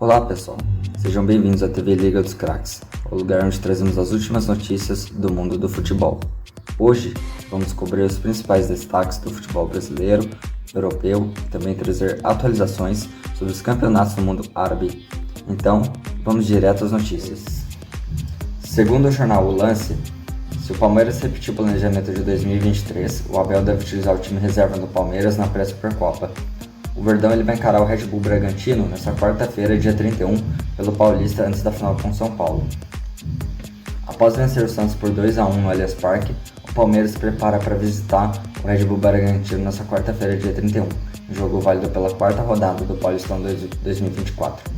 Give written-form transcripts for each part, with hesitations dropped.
Olá pessoal, sejam bem-vindos à TV Liga dos Craques, o lugar onde trazemos as últimas notícias do mundo do futebol. Hoje vamos cobrir os principais destaques do futebol brasileiro, europeu e também trazer atualizações sobre os campeonatos do mundo árabe. Então, vamos direto às notícias. Segundo o jornal O Lance, se o Palmeiras repetir o planejamento de 2023, o Abel deve utilizar o time reserva do Palmeiras na pré-Supercopa. O Verdão vai encarar o Red Bull Bragantino nesta quarta-feira, dia 31, pelo Paulista antes da final com São Paulo. Após vencer o Santos por 2-1 no Allianz Parque, o Palmeiras se prepara para visitar o Red Bull Bragantino nesta quarta-feira, dia 31, um jogo válido pela quarta rodada do Paulistão 2024.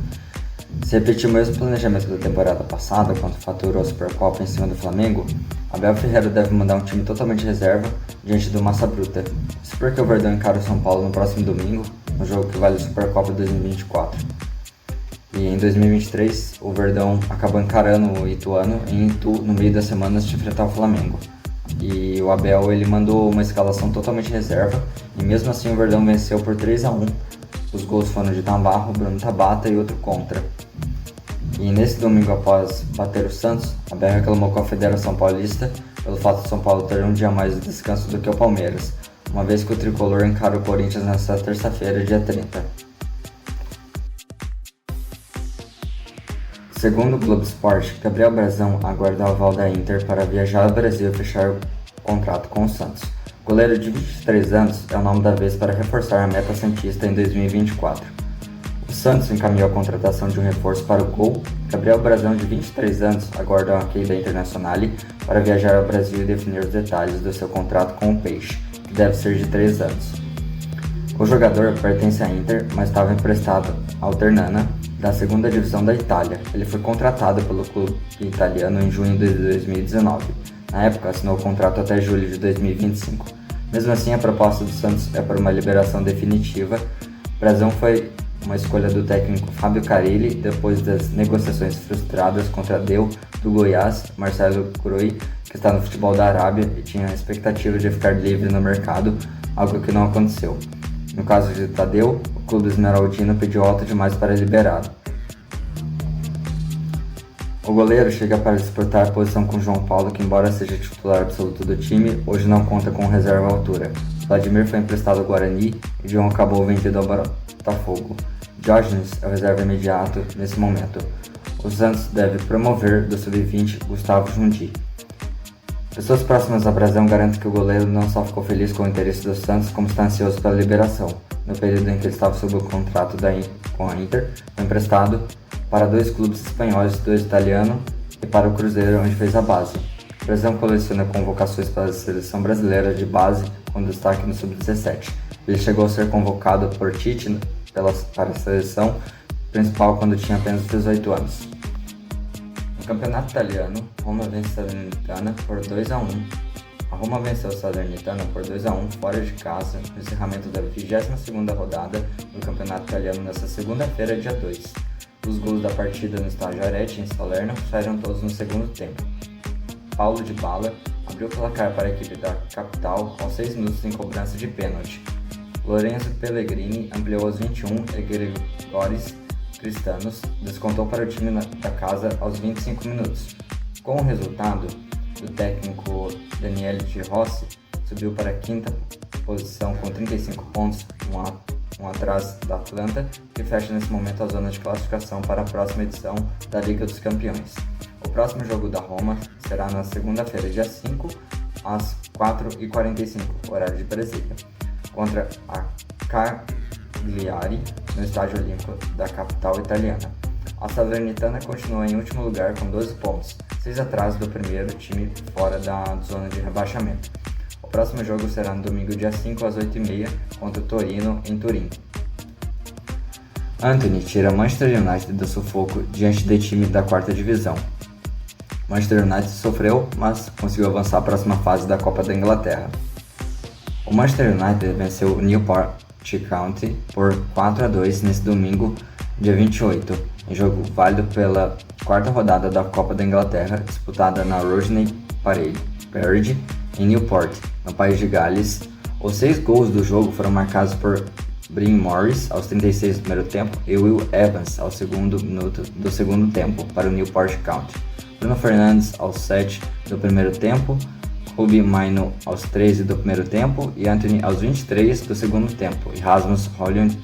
Se repetir o mesmo planejamento da temporada passada, quando faturou a Supercopa em cima do Flamengo, Abel Ferreira deve mandar um time totalmente reserva diante do Massa Bruta. Isso porque o Verdão encara o São Paulo no próximo domingo, no jogo que vale a Supercopa 2024. E em 2023, o Verdão acabou encarando o Ituano em Itu no meio das semanas de enfrentar o Flamengo. E o Abel ele mandou uma escalação totalmente reserva, e mesmo assim o Verdão venceu por 3-1. Os gols foram de Navarro, Bruno Tabata e outro contra. E nesse domingo, após bater o Santos, Abel reclamou com a Federação Paulista pelo fato de São Paulo ter um dia mais de descanso do que o Palmeiras, uma vez que o tricolor encara o Corinthians nesta terça-feira, dia 30. Segundo o Globo Esporte, Gabriel Brazão aguarda o aval da Inter para viajar ao Brasil e fechar o contrato com o Santos. O goleiro de 23 anos é o nome da vez para reforçar a meta santista em 2024. O Santos encaminhou a contratação de um reforço para o Gol. Gabriel Brazão, de 23 anos, aguarda o ok da Internazionale para viajar ao Brasil e definir os detalhes do seu contrato com o Peixe, que deve ser de 3 anos. O jogador pertence à Inter, mas estava emprestado ao Ternana, da segunda divisão da Itália. Ele foi contratado pelo clube italiano em junho de 2019. Na época, assinou o contrato até julho de 2025. Mesmo assim, a proposta do Santos é por uma liberação definitiva. Brazão foi uma escolha do técnico Fábio Carille depois das negociações frustradas contra Deu do Goiás, Marcelo Groi, que está no futebol da Arábia e tinha a expectativa de ficar livre no mercado, algo que não aconteceu. No caso de Tadeu, o clube esmeraldino pediu alto demais para liberá-lo. O goleiro chega para disputar a posição com João Paulo, que embora seja titular absoluto do time, hoje não conta com reserva à altura. Vladimir foi emprestado ao Guarani e João acabou vendido ao Botafogo. Diógenes é o reserva imediato nesse momento. O Santos deve promover do sub-20 Gustavo Jundi. Pessoas próximas a Brazão garantem que o goleiro não só ficou feliz com o interesse do Santos, como está ansioso pela liberação. No período em que ele estava sob o contrato com a Inter, foi emprestado para 2 clubes espanhóis, 2 italianos e para o Cruzeiro, onde fez a base. Brazão coleciona convocações para a seleção brasileira de base, com destaque no sub-17. Ele chegou a ser convocado por Tite para a seleção principal quando tinha apenas 18 anos. No campeonato italiano, Roma vence a Salernitana por 2-1. A Roma venceu a Salernitana por 2-1 fora de casa no encerramento da 22ª rodada do campeonato italiano nesta segunda-feira, dia 2. Os gols da partida no estádio Aretti, em Salerno, saíram todos no segundo tempo. Paulo Dybala abriu o placar para a equipe da capital aos 6 minutos em cobrança de pênalti. Lorenzo Pellegrini ampliou aos 21 e Grigoris Cristanos descontou para o time da casa aos 25 minutos. Com o resultado, o técnico Daniele De Rossi subiu para a 5ª posição com 35 pontos, um atrás da Atlanta, que fecha nesse momento a zona de classificação para a próxima edição da Liga dos Campeões. O próximo jogo da Roma será na segunda-feira, dia 5, às 4h45, horário de Brasília, contra a Cagliari, no Estádio Olímpico da capital italiana. A Salernitana continua em último lugar com 12 pontos, 6 atrás do primeiro time fora da zona de rebaixamento. O próximo jogo será no domingo, dia 5, às 8h30, contra o Torino, em Turim. Antony tira Manchester United do sufoco diante do time da 4ª divisão. Manchester United sofreu, mas conseguiu avançar à próxima fase da Copa da Inglaterra. O Manchester United venceu o Newport County por 4-2 nesse domingo, dia 28, em jogo válido pela 4ª rodada da Copa da Inglaterra, disputada na Rodney Parade, em Newport, no país de Gales. Os 6 gols do jogo foram marcados por Bryn Morris aos 36 do primeiro tempo e Will Evans ao segundo minuto do segundo tempo para o Newport County. Bruno Fernandes aos 7 do primeiro tempo, Kobbie Mainoo aos 13 do primeiro tempo e Anthony aos 23 do segundo tempo e Rasmus Højlund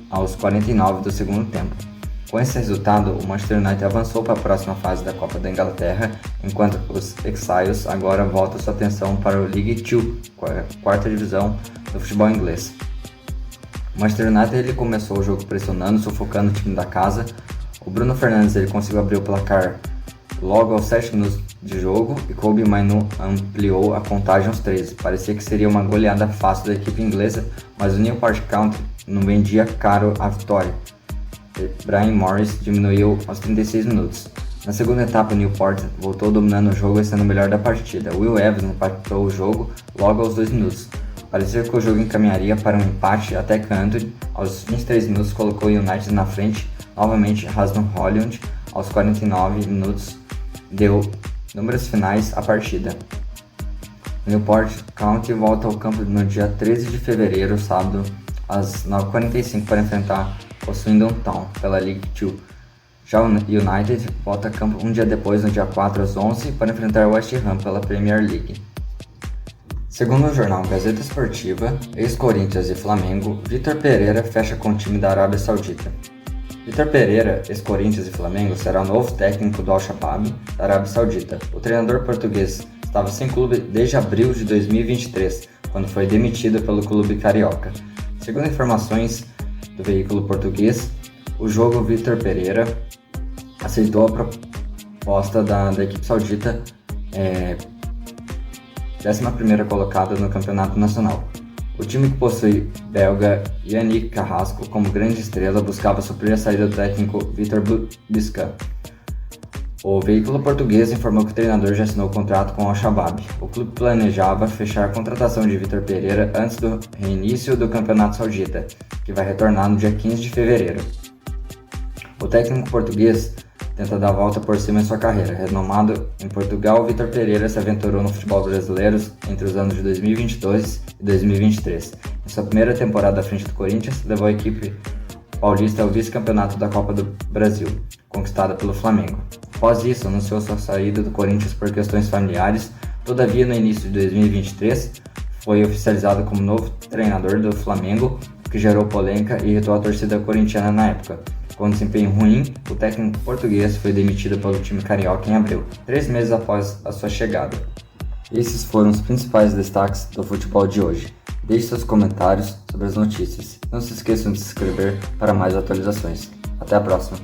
aos 49 do segundo tempo. Com esse resultado, o Manchester United avançou para a próxima fase da Copa da Inglaterra, enquanto os Exiles agora voltam sua atenção para o League 2, quarta divisão do futebol inglês. O Manchester United ele começou o jogo pressionando, sufocando o time da casa. O Bruno Fernandes ele conseguiu abrir o placar logo aos 7 minutos de jogo e Kobbie Mainoo ampliou a contagem aos 13. Parecia que seria uma goleada fácil da equipe inglesa, mas o Newport County não vendia caro a vitória. Bryn Morris diminuiu aos 36 minutos. Na segunda etapa, o Newport voltou dominando o jogo e sendo o melhor da partida. Will Evans empatou o jogo logo aos 2 minutos. Parecia que o jogo encaminharia para um empate até que Anthony, aos 23 minutos, colocou o United na frente. Novamente, Rasmus Højlund, aos 49 minutos, deu números finais à partida. O Newport County volta ao campo no dia 13 de fevereiro, sábado, às 9h45 para enfrentar o Swindon Town pela League 2. Já o United volta a campo um dia depois, no dia 4 às 11 para enfrentar o West Ham pela Premier League. Segundo o jornal Gazeta Esportiva, ex-Corinthians e Flamengo, Vitor Pereira fecha com o time da Arábia Saudita. Vitor Pereira, ex-Corinthians e Flamengo, será o novo técnico do Al-Shabaab, da Arábia Saudita. O treinador português estava sem clube desde abril de 2023, quando foi demitido pelo clube carioca. Segundo informações do veículo português, o jogo Vitor Pereira aceitou a proposta da equipe saudita, 11ª colocada no campeonato nacional. O time que possui belga Yannick Carrasco como grande estrela buscava suprir a saída do técnico Vitor Biscan. O veículo português informou que o treinador já assinou o contrato com o Al-Shabaab. O clube planejava fechar a contratação de Vitor Pereira antes do reinício do campeonato saudita, que vai retornar no dia 15 de fevereiro. O técnico português tenta dar a volta por cima em sua carreira. Renomado em Portugal, Vitor Pereira se aventurou no futebol brasileiro entre os anos de 2022 e 2023. Em sua primeira temporada à frente do Corinthians, levou a equipe paulista ao vice-campeonato da Copa do Brasil, conquistada pelo Flamengo. Após isso, anunciou sua saída do Corinthians por questões familiares. Todavia, no início de 2023, foi oficializado como novo treinador do Flamengo, o que gerou polêmica e irritou a torcida corintiana na época. Com desempenho ruim, o técnico português foi demitido pelo time carioca em abril, 3 meses após a sua chegada. Esses foram os principais destaques do futebol de hoje. Deixe seus comentários sobre as notícias. Não se esqueçam de se inscrever para mais atualizações. Até a próxima!